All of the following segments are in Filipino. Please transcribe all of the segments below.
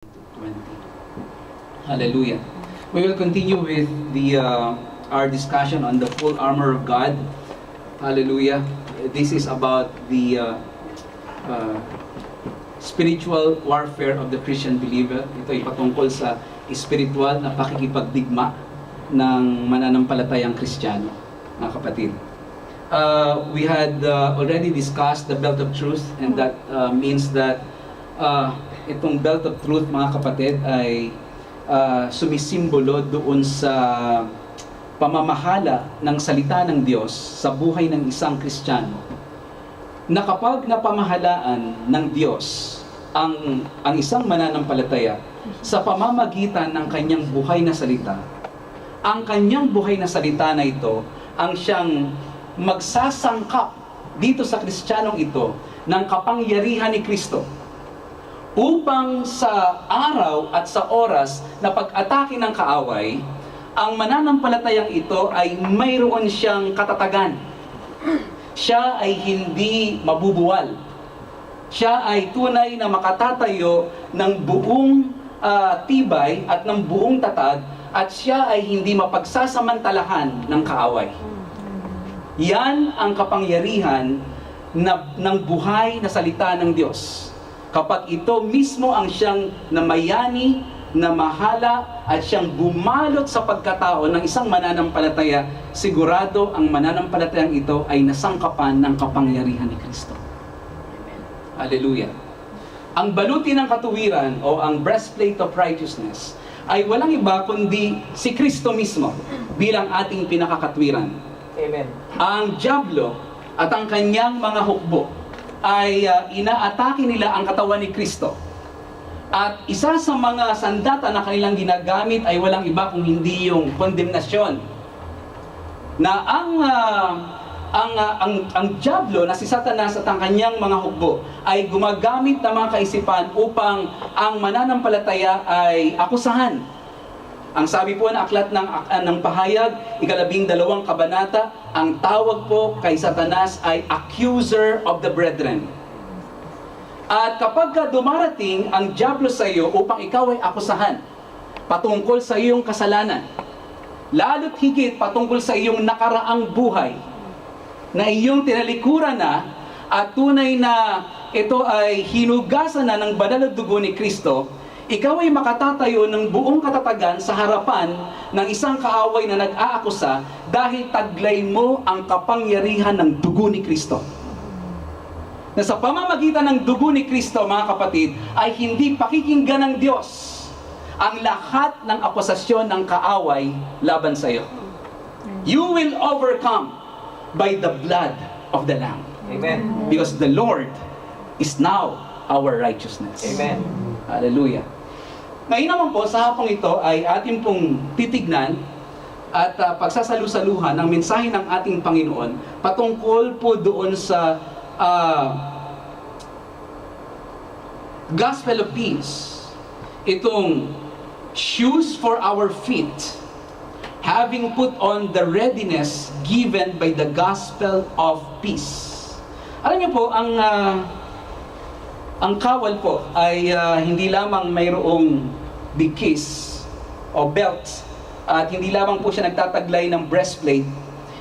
20. Hallelujah. We will continue with our discussion on the full armor of God. Hallelujah. This is about the spiritual warfare of the Christian believer. Ito ay patungkol sa spiritual na pakikipagdigma ng mananampalatayang Kristiyano, mga kapatid. We had already discussed the belt of truth, and that means that itong belt of truth, mga kapatid, ay sumisimbolo doon sa pamamahala ng salita ng Diyos sa buhay ng isang Kristiyano, na kapag napamahalaan ng Diyos ang isang mananampalataya sa pamamagitan ng kanyang buhay na salita, ang kanyang buhay na salita na ito ang siyang magsasangkap dito sa Kristiyanong ito ng kapangyarihan ni Kristo upang sa araw at sa oras na pag-atake ng kaaway, ang mananampalatayang ito ay mayroon siyang katatagan. Siya ay hindi mabubuwal. Siya ay tunay na makatatayo ng buong tibay at ng buong tatag, at siya ay hindi mapagsasamantalahan ng kaaway. Yan ang kapangyarihan ng buhay na salita ng Diyos. Kapag ito mismo ang siyang namayani, namahala, at siyang bumalot sa pagkatao ng isang mananampalataya, sigurado ang mananampalatayang ito ay nasangkapan ng kapangyarihan ni Kristo. Hallelujah. Ang baluti ng katuwiran o ang breastplate of righteousness ay walang iba kundi si Kristo mismo bilang ating pinakakatwiran. Amen. Ang dyablo at ang kanyang mga hukbo ay inaatake nila ang katawan ni Kristo. At isa sa mga sandata na kanilang ginagamit ay walang iba kung hindi yung kondemnasyon. Na ang dyablo na si Satanas at ang kanyang mga hukbo ay gumagamit ng mga kaisipan upang ang mananampalataya ay akusahan. Ang sabi po na aklat ng pahayag, 12 kabanata, ang tawag po kay Satanas ay accuser of the brethren. At kapag dumarating ang dyablo sa iyo upang ikaw ay akusahan patungkol sa iyong kasalanan, lalo't higit patungkol sa iyong nakaraang buhay na iyong tinalikuran na at tunay na ito ay hinugasan na ng banal na dugo ni Kristo, ikaw ay makatatayo ng buong katatagan sa harapan ng isang kaaway na nag-aakusa dahil taglay mo ang kapangyarihan ng dugo ni Kristo. Na sa pamamagitan ng dugo ni Kristo, mga kapatid, ay hindi pakikinggan ng Diyos ang lahat ng akusasyon ng kaaway laban sa iyo. You will overcome by the blood of the Lamb. Amen. Because the Lord is now our righteousness. Amen. Hallelujah. Ngayon naman po, sa hapong ito ay ating pong titignan at pagsasalusaluhan ng mensahe ng ating Panginoon patungkol po doon sa Gospel of Peace. Itong shoes for our feet, having put on the readiness given by the Gospel of Peace. Alam niyo po, ang kawal po ay hindi lamang mayroong bigkis o belt, at hindi lamang po siya nagtataglay ng breastplate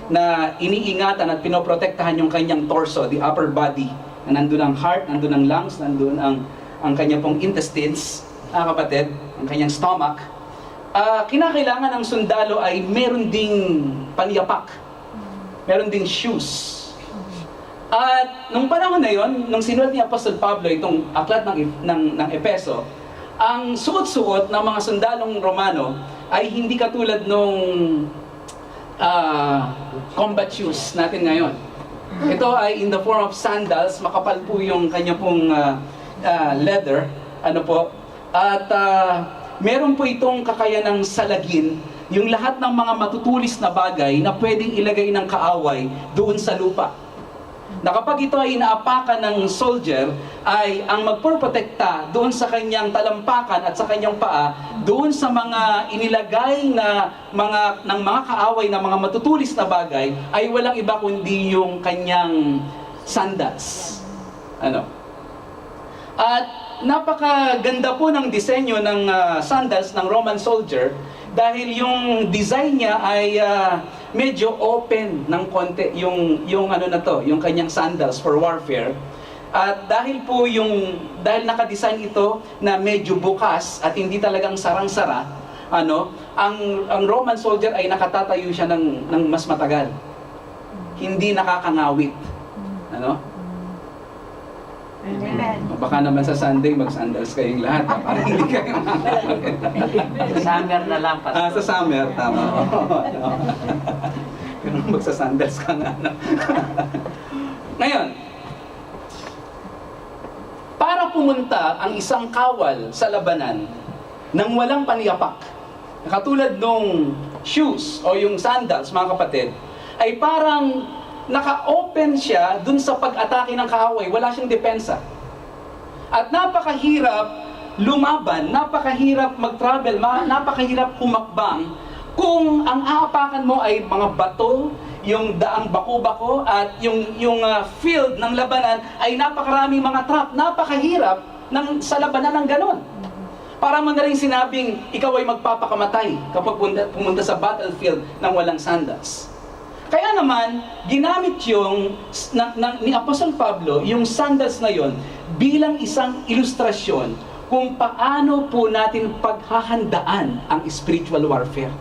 na iniingatan at pinoprotektahan yung kanyang torso, the upper body, na nandun ang heart, nandun ang lungs, nandun ang kanyang pong intestines, kapatid, ang kanyang stomach. Kinakailangan ng sundalo ay meron ding panyapak, meron ding shoes. At nung panahon na yon, nung sinulat ni Apostol Pablo itong aklat ng Epeso, ang suot-suot ng mga sundalong Romano ay hindi katulad nung combat shoes natin ngayon. Ito ay in the form of sandals, makapal po yung kanya pong leather, at meron po itong kakayanang salagin yung lahat ng mga matutulis na bagay na pwedeng ilagay ng kaaway doon sa lupa. Na kapag ito ay inaapakan ng soldier, ay ang magproprotekta doon sa kanyang talampakan at sa kanyang paa, doon sa mga inilagay na ng mga kaaway na mga matutulis na bagay, ay walang iba kundi yung kanyang sandals. At napakaganda po ng disenyo ng sandals ng Roman soldier dahil yung design niya ay medyo open ng konti yung ano na to, yung kanyang sandals for warfare. At dahil naka-design ito na medyo bukas at hindi talagang sarang-sara, ang Roman soldier ay nakatatayo siya ng mas matagal. Hindi nakakangawit. Amen. Baka naman sa Sunday, mag-sandals kayong lahat. Para hindi kayo Sa summer na lang, Pastor. sa summer, tama. Ganun, magsa-sandals ka nga. Ngayon, para pumunta ang isang kawal sa labanan nang walang paniyapak, katulad nung shoes o yung sandals, mga kapatid, ay parang naka-open siya dun sa pag-atake ng kaaway, wala siyang depensa. At napakahirap lumaban, napakahirap mag-travel, napakahirap humakbang kung ang aapakan mo ay mga bato, yung daang bako-bako at yung field ng labanan ay napakaraming mga trap. Napakahirap sa labanan ng ganon. Para mo na rin sinabing ikaw ay magpapakamatay kapag pumunta sa battlefield ng walang sandals. Kaya naman, ginamit ni Apostol Pablo yung sandals na yon bilang isang ilustrasyon kung paano po natin paghahandaan ang spiritual warfare.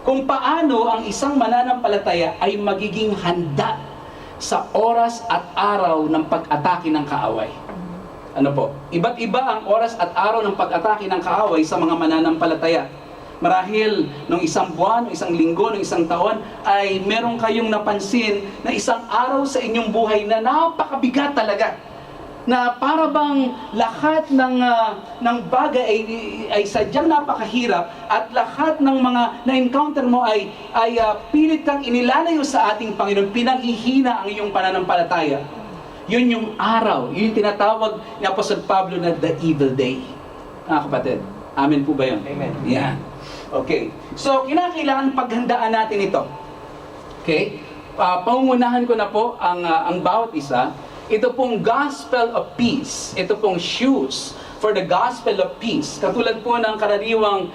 Kung paano ang isang mananampalataya ay magiging handa sa oras at araw ng pag-atake ng kaaway. Ano po? Iba't iba ang oras at araw ng pag-atake ng kaaway sa mga mananampalataya. Marahil nung isang buwan, nung isang linggo, nung isang taon, ay meron kayong napansin na isang araw sa inyong buhay na napakabigat talaga. Na para bang lahat ng bagay ay sadyang napakahirap at lahat ng mga na-encounter mo ay pilit kang inilalayo sa ating Panginoon, pinanghihina ang iyong pananampalataya. Yun yung araw, yun yung tinatawag ni Apostol Pablo na the evil day. Mga kapatid, amen po ba yun? Amen. Yeah. Okay. So, kinakailangan paghandaan natin ito. Okay? Pangungunahan ko na po ang bawat isa. Ito pong gospel of peace. Ito pong shoes for the gospel of peace. Katulad po ng karaniwang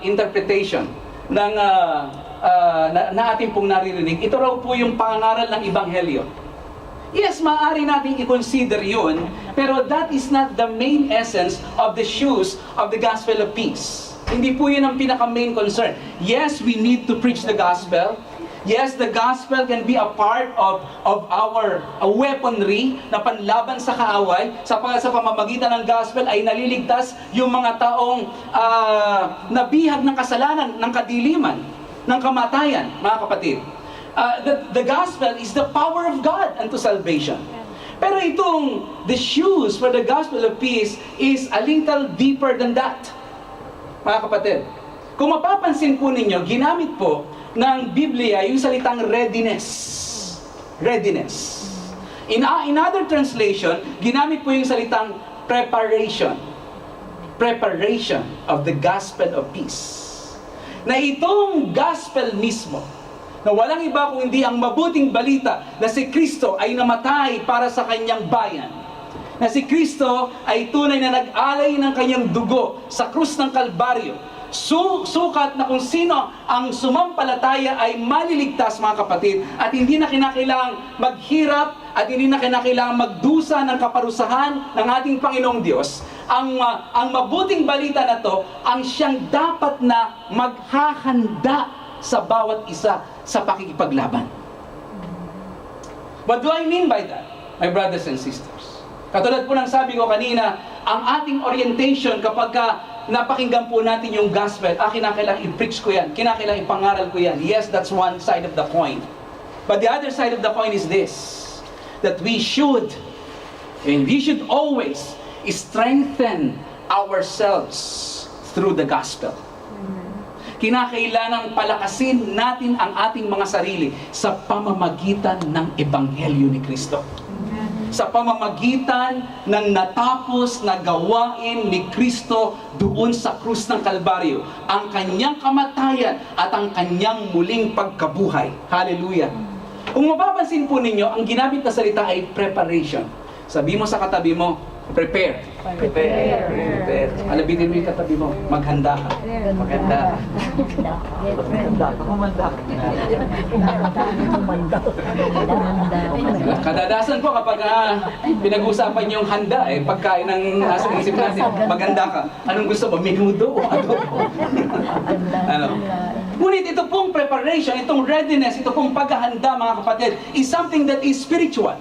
interpretation na ating pong naririnig. Ito raw po yung pangaral ng Ebanghelyo. Yes, maaari natin i-consider yun, pero that is not the main essence of the shoes of the gospel of peace. Hindi po yun ang pinaka-main concern. Yes, we need to preach the gospel. Yes, the gospel can be a part of our weaponry na panlaban sa kaaway. Sa pamamagitan ng gospel ay naliligtas yung mga taong nabihag ng kasalanan, ng kadiliman, ng kamatayan, mga kapatid. The gospel is the power of God unto salvation. Pero the shoes for the gospel of peace is a little deeper than that. Mga kapatid, kung mapapansin po ninyo, ginamit po ng Biblia yung salitang readiness. Readiness. In other translation, ginamit po yung salitang preparation. Preparation of the gospel of peace. Na itong gospel mismo, na walang iba kung hindi ang mabuting balita na si Kristo ay namatay para sa kanyang bayan. Na si Kristo ay tunay na nag-alay ng kanyang dugo sa krus ng Kalbaryo. Sukat na kung sino ang sumampalataya ay maliligtas, mga kapatid, at hindi na kinakailangang maghirap at hindi na kinakailangang magdusa ng kaparusahan ng ating Panginoong Diyos. Ang mabuting balita na to ang siyang dapat na maghahanda sa bawat isa sa pakikipaglaban. What do I mean by that, my brothers and sisters? Katulad po ng sabi ko kanina, ang ating orientation kapag napakinggan po natin yung gospel, kinakailangan i-preach ko yan, kinakailangan ipangaral ko yan. Yes, that's one side of the coin. But the other side of the coin is this, that we should always strengthen ourselves through the gospel. Kinakailangang palakasin natin ang ating mga sarili sa pamamagitan ng Ebanghelyo ni Kristo. Sa pamamagitan ng natapos na gawain ni Kristo doon sa krus ng Kalbaryo, ang kanyang kamatayan at ang kanyang muling pagkabuhay. Hallelujah! Kung mapapansin po ninyo, ang ginamit na salita ay preparation. Sabi mo sa katabi mo, Prepare. Prepare. Alabitin mo yung katabi mo. Maghanda ka. Maganda. Kadalasan po kapag pinag-usapan yung handa, pagkain ng nasa isip natin, maganda ka. Anong gusto mo? Menudo o ano? Ano? Ngunit ito pong preparation, itong readiness, ito pong paghahanda mga kapatid, is something that is spiritual.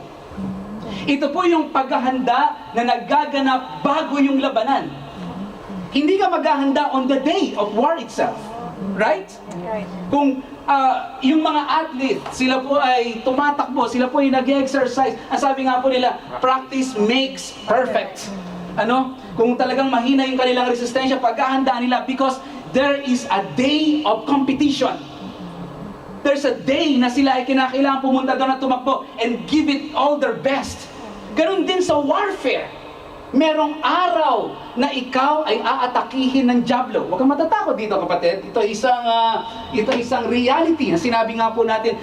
Ito po yung paghahanda na nagaganap bago yung labanan. Hindi ka maghahanda on the day of war itself. Right? Kung yung mga athlete, sila po ay tumatakbo, sila po ay nag-exercise. Ang sabi nga po nila, practice makes perfect. Ano? Kung talagang mahina yung kanilang resistensya, paghahandaan nila because there is a day of competition. There's a day na sila ay kinakailangan pumunta doon at tumakbo and give it all their best. Ganon din sa warfare. Merong araw na ikaw ay aatakihin ng dyablo. Huwag kang matatakot dito, kapatid. Ito isang reality na sinabi nga po natin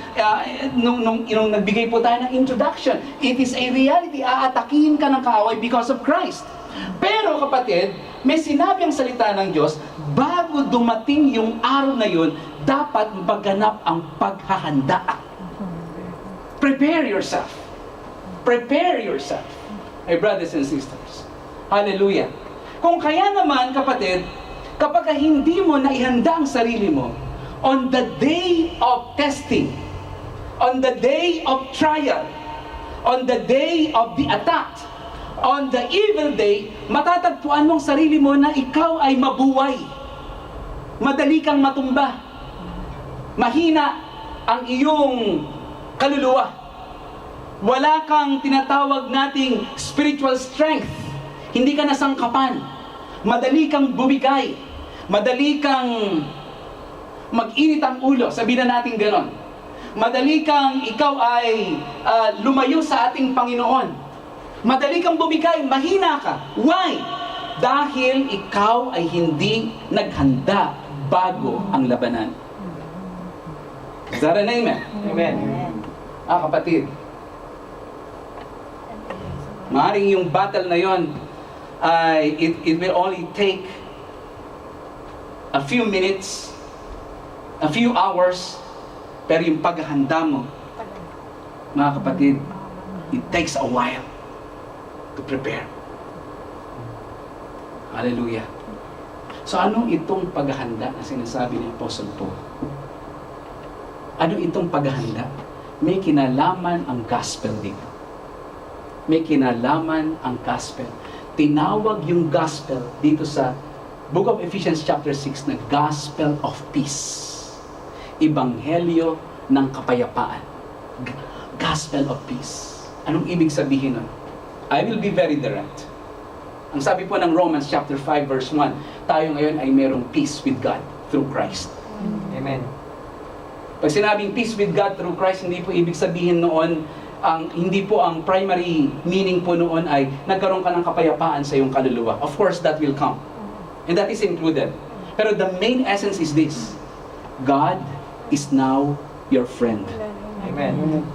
nung nagbigay po tayo ng introduction. It is a reality. Aatakihin ka ng kaaway because of Christ. Pero kapatid, may sinabi ang salita ng Diyos, bago dumating yung araw na yun, dapat maganap ang paghahanda. Prepare yourself. Prepare yourself. My brothers and sisters. Hallelujah. Kung kaya naman, kapatid, kapag hindi mo naihanda ang sarili mo, on the day of testing, on the day of trial, on the day of the attack, on the evil day, matatagpuan mong sarili mo na ikaw ay mabuway. Madali kang matumba. Mahina ang iyong kaluluwa. Wala kang tinatawag nating spiritual strength. Hindi ka nasangkapan. Madali kang bumigay. Madali kang mag-init ang ulo. Sabihin na natin ganon. Madali kang ikaw ay lumayo sa ating Panginoon. Madali kang bumigay. Mahina ka. Why? Dahil ikaw ay hindi naghanda bago ang labanan. Is that an amen? Amen. Kapatid, maaaring yung battle na yon ay it will only take a few minutes, a few hours, pero yung paghahanda mo, mga kapatid, it takes a while to prepare. Hallelujah. So ano itong paghahanda na sinasabi ni Apostle Paul? Ano itong paghahanda? May kinalaman ang gospel dito. May kinalaman ang gospel. Tinawag yung gospel dito sa Book of Ephesians chapter 6 na gospel of peace. Ebanghelyo ng kapayapaan. Gospel of peace. Anong ibig sabihin nun? I will be very direct. Ang sabi po ng Romans chapter 5 verse 1, tayo ngayon ay merong peace with God through Christ. Amen. Pag sinabing peace with God through Christ, hindi po ibig sabihin noon, hindi po ang primary meaning po noon ay nagkaroon ka ng kapayapaan sa iyong kaluluwa. Of course, that will come. And that is included. Pero the main essence is this. God is now your friend. Amen.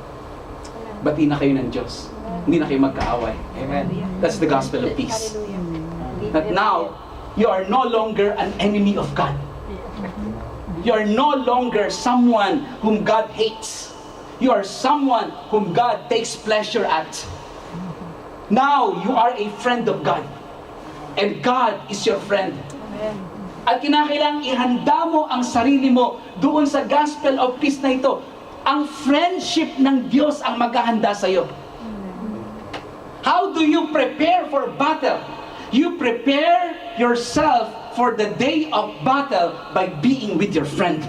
Bati na kayo ng Diyos. Hindi na kayo magkaaway. Amen. That's the gospel of peace. That now, you are no longer an enemy of God. You are no longer someone whom God hates. You are someone whom God takes pleasure at. Now, you are a friend of God. And God is your friend. Amen. At kinakailangang ihanda mo ang sarili mo doon sa gospel of peace na ito. Ang friendship ng Diyos ang maghahanda sa iyo. How do you prepare for battle? You prepare yourself for the day of battle by being with your friend.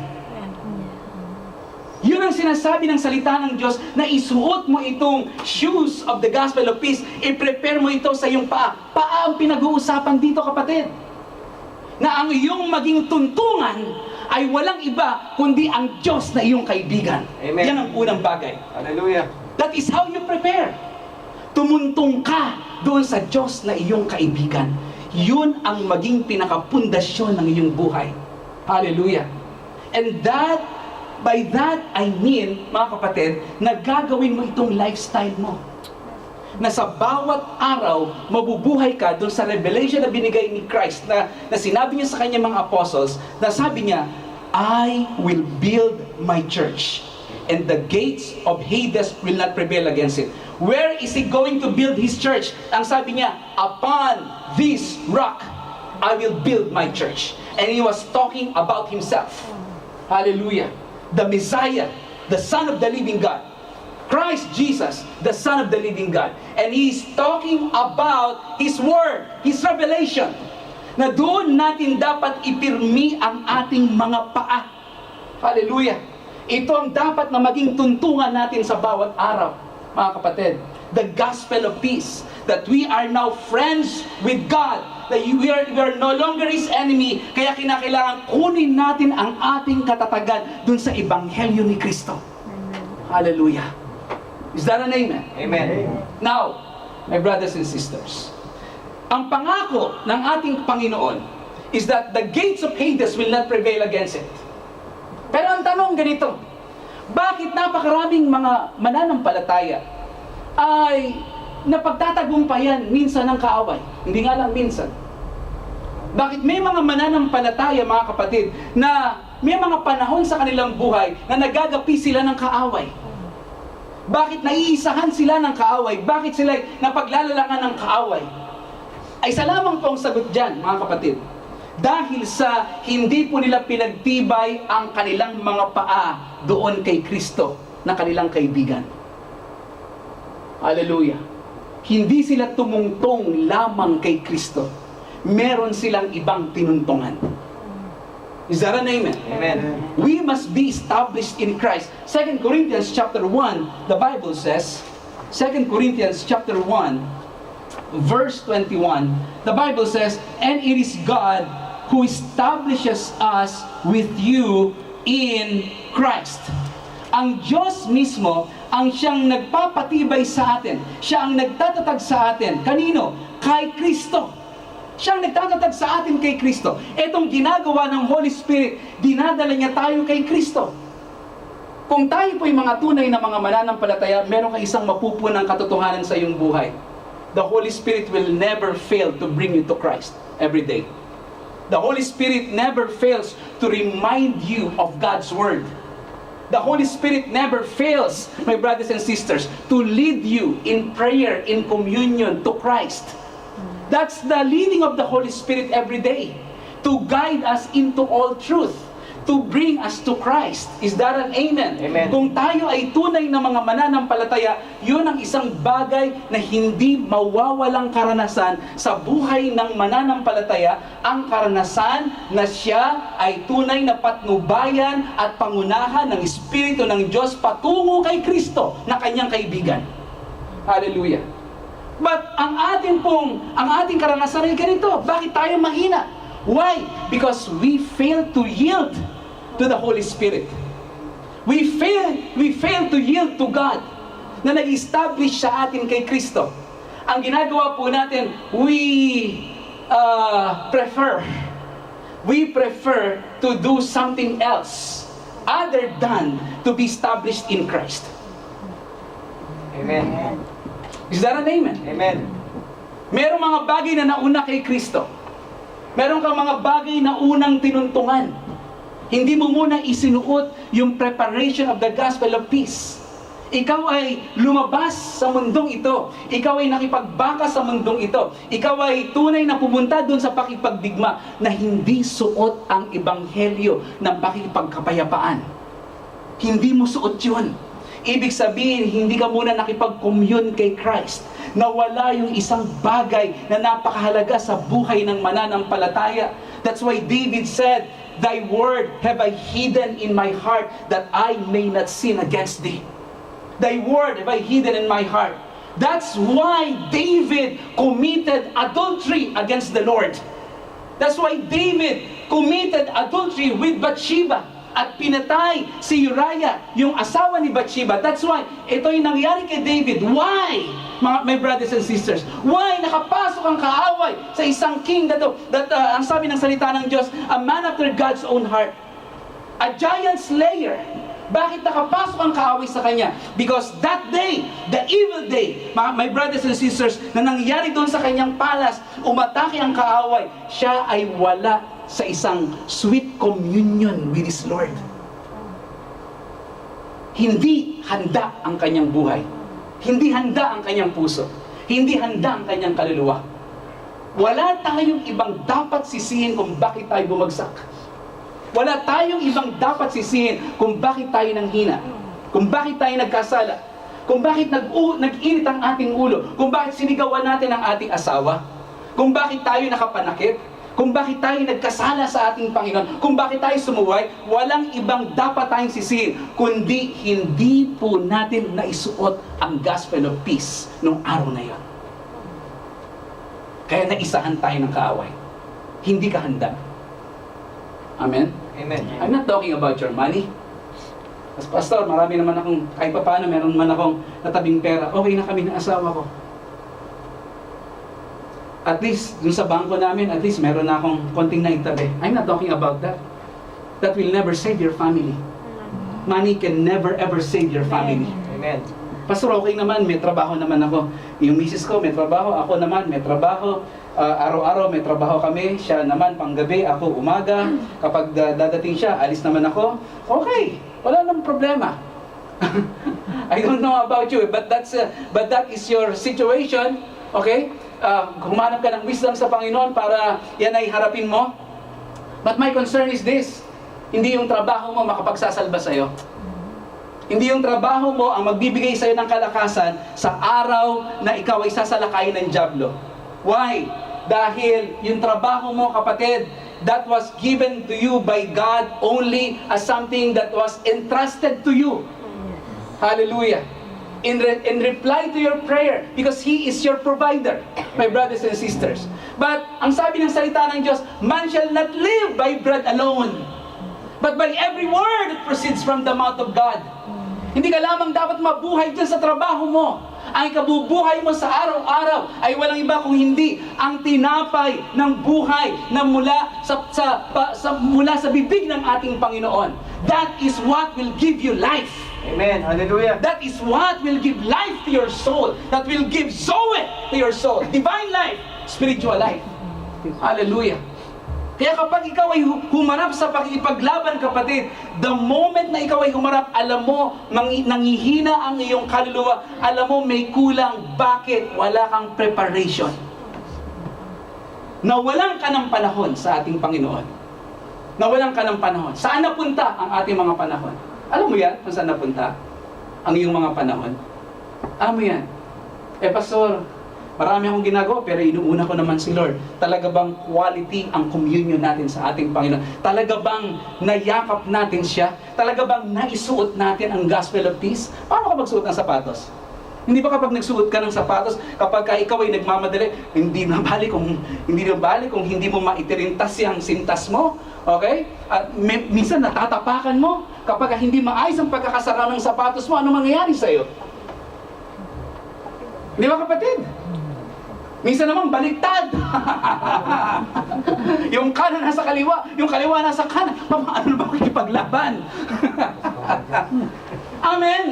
Yun ang sinasabi ng salita ng Diyos na isuot mo itong shoes of the gospel of peace. I-prepare mo ito sa iyong paa. Paa ang pinag-uusapan dito, kapatid. Na ang iyong maging tuntungan ay walang iba kundi ang Diyos na iyong kaibigan. Amen. Yan ang unang bagay. Hallelujah. That is how you prepare. Tumuntong ka doon sa Diyos na iyong kaibigan. Yun ang maging pinakapundasyon ng iyong buhay. Hallelujah. And by that I mean, mga kapatid, na gagawin mo itong lifestyle mo. na sa bawat araw, mabubuhay ka doon sa revelation na binigay ni Christ, na sinabi niya sa kanyang mga apostles, na sabi niya, I will build my church, and the gates of Hades will not prevail against it. Where is he going to build his church? Ang sabi niya, upon this rock, I will build my church. And he was talking about himself. Hallelujah. The Messiah, the Son of the living God. Christ Jesus, the Son of the living God. And He's talking about His Word, His revelation, na doon natin dapat ipirmi ang ating mga paa. Hallelujah. Ito ang dapat na maging tuntungan natin sa bawat araw, mga kapatid. The gospel of peace, that we are now friends with God, that we are no longer His enemy, kaya kinakailangan kunin natin ang ating katatagan dun sa Ebanghelyo ni Kristo. Hallelujah. Is that an amen? Amen. Now, my brothers and sisters, ang pangako ng ating Panginoon is that the gates of Hades will not prevail against it. Pero ang tanong ganito, bakit napakaraming mga mananampalataya ay napagtatagumpayan minsan ng kaaway? Hindi nga lang minsan. Bakit may mga mananampalataya, mga kapatid, na may mga panahon sa kanilang buhay na nagagapi sila ng kaaway? Bakit naiisahan sila ng kaaway? Bakit sila napaglalalangan ng kaaway? Ay isa lamang po ang sagot dyan, mga kapatid. Dahil sa hindi po nila pinagtibay ang kanilang mga paa doon kay Kristo na kanilang kaibigan. Hallelujah. Hindi sila tumungtong lamang kay Kristo. Meron silang ibang tinuntungan. Is that an amen? Amen. We must be established in Christ. 2 Corinthians chapter 1, the Bible says, 2 Corinthians chapter 1, verse 21, the Bible says, and it is God who establishes us with you in Christ. Ang Diyos mismo ang siyang nagpapatibay sa atin. Siya ang nagtatatag sa atin. Kanino? Kay Kristo. Siyang nagtatatag sa atin kay Kristo. Etong ginagawa ng Holy Spirit, dinadala niya tayo kay Kristo. Kung tayo po'y mga tunay na mga mananampalataya, meron kang isang mapupunang katotohanan sa iyong buhay. The Holy Spirit will never fail to bring you to Christ every day. The Holy Spirit never fails to remind you of God's Word. The Holy Spirit never fails, my brothers and sisters, to lead you in prayer, in communion to Christ. That's the leading of the Holy Spirit every day, to guide us into all truth, to bring us to Christ. Is that an amen? Amen. Kung tayo ay tunay na mga mananampalataya, yun ang isang bagay na hindi mawawalang karanasan sa buhay ng mananampalataya, ang karanasan na siya ay tunay na patnubayan at pangunahan ng Espiritu ng Diyos patungo kay Kristo na kanyang kaibigan. Hallelujah. But ang ating karanasan ay ganito. Bakit tayo mahina? Why? Because we fail to yield to the Holy Spirit. We fail to yield to God na nag-establish sa atin kay Kristo. Ang ginagawa po natin, we prefer to do something else other than to be established in Christ. Amen. Is that an amen? Amen. Merong mga bagay na nauna kay Kristo. Meron kang mga bagay na unang tinuntungan. Hindi mo muna isinuot yung preparation of the gospel of peace. Ikaw ay lumabas sa mundong ito. Ikaw ay nakipagbaka sa mundong ito. Ikaw ay tunay na pumunta doon sa pakipagdigma na hindi suot ang ebanghelyo ng pakipagkapayapaan. Hindi mo suot yun. Ibig sabihin, hindi ka muna nakipag-commune kay Christ. Nawala yung isang bagay na napakahalaga sa buhay ng mananampalataya. That's why David said, Thy word have I hidden in my heart that I may not sin against thee. Thy word have I hidden in my heart. That's why David committed adultery against the Lord. That's why David committed adultery with Bathsheba at pinatay si Uriah, yung asawa ni Bathsheba. That's why ito yung nangyari kay David. Why? My brothers and sisters, why nakapasok ang kaaway sa isang king that ang sabi ng salita ng Diyos, a man after God's own heart, a giant slayer, Bakit nakapasok ang kaaway sa kanya? Because that day, the evil day, my brothers and sisters, na nangyari doon sa kanyang palas, umatake ang kaaway, siya ay wala sa isang sweet communion with his Lord. Hindi handa ang kanyang buhay. Hindi handa ang kanyang puso. Hindi handa ang kanyang kaluluwa. Wala tayong ibang dapat sisihin kung bakit tayo bumagsak. Wala tayong ibang dapat sisihin kung bakit tayo nanghina, kung bakit tayo nagkasala, kung bakit nag-init ang ating ulo, kung bakit sinigawan natin ang ating asawa, kung bakit tayo nakapanakit, kung bakit tayo nagkasala sa ating Panginoon, kung bakit tayo sumuway. Walang ibang dapat tayong sisihin, kundi hindi po natin naisuot ang gospel of peace nung araw na yon. Kaya naisahan tayo ng kaaway. Hindi ka handa. Amen? Amen. I'm not talking about your money. As pastor, marami naman akong, kahit pa paano, meron naman akong natabing pera. Okay na kami ng asawa ko. At least, dun sa bangko namin, at least meron na akong konting naitabi. I'm not talking about that. That will never save your family. Money can never ever save your family. Amen. Pastor, okay naman, may trabaho naman ako. Yung misis ko, may trabaho. Ako naman, may trabaho. Araw-araw may trabaho kami. Siya naman panggabi, ako umaga. Kapag dadating siya, alis naman ako. Okay, wala nang problema. I don't know about you, but that is your situation. Okay? Humanap ka ng wisdom sa Panginoon para yan ay harapin mo. But my concern is this: hindi yung trabaho mo makapagsasalba sa'yo. Hindi yung trabaho mo ang magbibigay sa'yo ng kalakasan sa araw na ikaw ay sasalakayin ng dyablo. Why? Dahil yung trabaho mo, kapatid, that was given to you by God only as something that was entrusted to you. Hallelujah. In reply to your prayer, because He is your provider, my brothers and sisters. But, ang sabi ng salita ng Diyos, man shall not live by bread alone, but by every word that proceeds from the mouth of God. Hindi ka lamang dapat mabuhay dyan sa trabaho mo. Ang ikabubuhay mo sa araw-araw ay walang iba kung hindi ang tinapay ng buhay na mula sa bibig ng ating Panginoon. That is what will give you life. Amen. Hallelujah. That is what will give life to your soul. That will give Zoe to your soul. Divine life, spiritual life. Hallelujah. Kaya kapag ikaw ay humarap sa pakikipaglaban, kapatid, the moment na ikaw ay humarap, alam mo, nangihina ang iyong kaluluwa, alam mo, may kulang. Bakit? Wala kang preparation. Nawalan ka ng panahon sa ating Panginoon. Nawalan ka ng panahon. Saan napunta ang ating mga panahon? Alam mo yan kung saan napunta ang iyong mga panahon? Alam mo yan? Pastor, marami akong ginagawa, pero inuuna ko naman si Lord. Talaga bang quality ang communion natin sa ating Panginoon? Talaga bang nayakap natin siya? Talaga bang naisuot natin ang gospel of peace? Paano ka magsuot ng sapatos? Hindi ba kapag nagsuot ka ng sapatos, kapag ikaw ay nagmamadali, hindi na bali kung hindi mo maitirintas yung sintas mo? Okay? At minsan natatapakan mo. Kapag hindi maayos ang pagkakasara ng sapatos mo, ano mangyayari sa'yo? Di ba, kapatid? Minsan naman baliktad. Yung kanan nasa kaliwa, yung kaliwa nasa kanan. Paano ba makikipaglaban? Amen.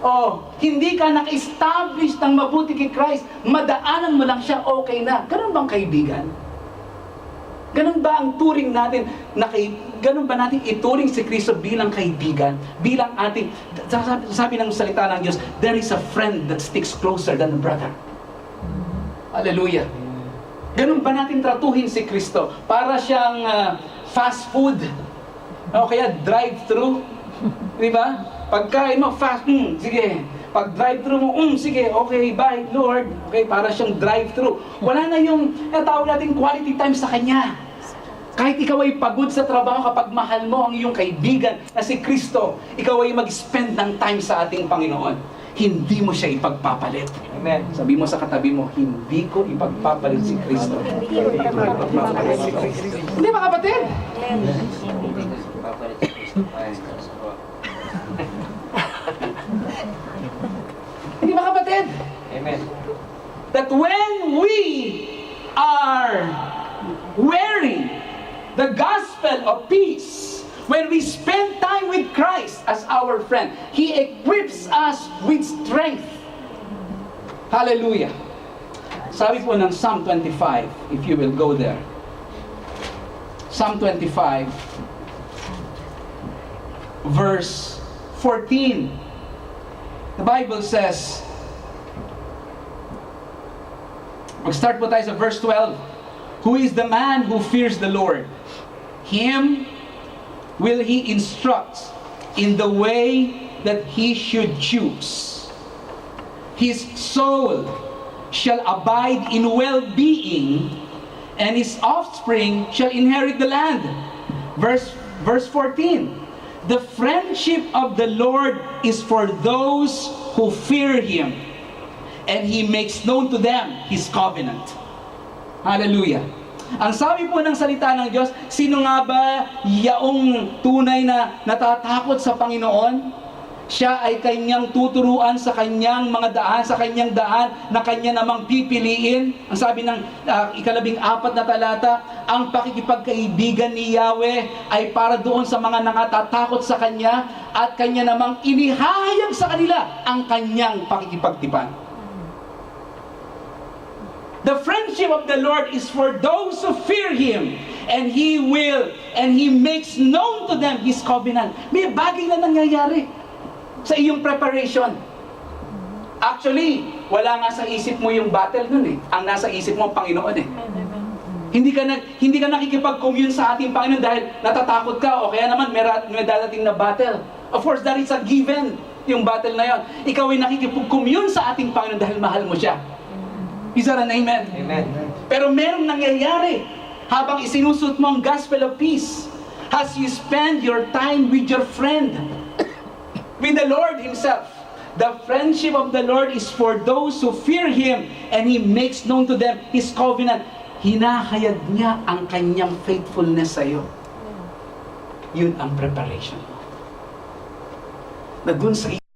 Oh, hindi ka naka-establish ng mabuti kay Christ, madaanan mo lang siya, okay na. Ganun bang kaibigan? Ganun ba ang turing natin, ganun ba natin ituring si Kristo bilang kaibigan? Bilang ating, sabi ng salita ng Diyos, there is a friend that sticks closer than a brother. Hallelujah. Ganun ba natin tratuhin si Kristo? Para siyang fast food. O kaya drive-thru. Di ba? Pagkain mo, fast, sige. Pag drive-thru mo, sige, okay, bye, Lord. Okay, para siyang drive-thru. Wala na yung, tawag natin quality time sa Kanya. Kahit ikaw ay pagod sa trabaho, kapag mahal mo ang iyong kaibigan na si Kristo, ikaw ay mag-spend ng time sa ating Panginoon. Hindi mo siya ipagpapalit. Amen. Sabi mo sa katabi mo, hindi ko ipagpapalit si Kristo. Hindi ba, kapatid? Hindi ba, kapatid? Amen. That when we are wearing the gospel of peace, When we spend time with Christ as our friend, He equips us with strength. Hallelujah. Sabi po ng Psalm 25, if you will go there. Psalm 25, verse 14. The Bible says, mag-start po tayo sa verse 12. Who is the man who fears the Lord? Him will He instruct in the way that he should choose. His soul shall abide in well-being, and his offspring shall inherit the land. Verse 14. The friendship of the Lord is for those who fear Him, and He makes known to them His covenant. Hallelujah. Ang sabi po ng salita ng Diyos, sino nga ba yaong tunay na natatakot sa Panginoon? Siya ay kanyang tuturuan sa kanyang mga daan, sa kanyang daan na kanya namang pipiliin. Ang sabi ng 14 na talata, ang pakikipagkaibigan ni Yahweh ay para doon sa mga nangatatakot sa Kanya at Kanya namang inihahayag sa kanila ang Kanyang pakikipagtipan. The friendship of the Lord is for those who fear Him, and He makes known to them His covenant. May bagay na nangyayari sa iyong preparation. Actually, wala nga sa isip mo yung battle nun eh. Ang nasa isip mo ang Panginoon eh. Hindi ka nakikipag-commune sa ating Panginoon dahil natatakot ka o kaya naman may dadating na battle. Of course, that is a given, yung battle na yon. Ikaw ay nakikipag-commune sa ating Panginoon dahil mahal mo siya. Is that an amen? Amen. Pero merong nangyayari habang isinusot mo ang gospel of peace as you spend your time with your friend, with the Lord Himself. The friendship of the Lord is for those who fear Him, and He makes known to them His covenant. Hinahayag niya ang kanyang faithfulness sa iyo. Yun ang preparation mo. Na dun sa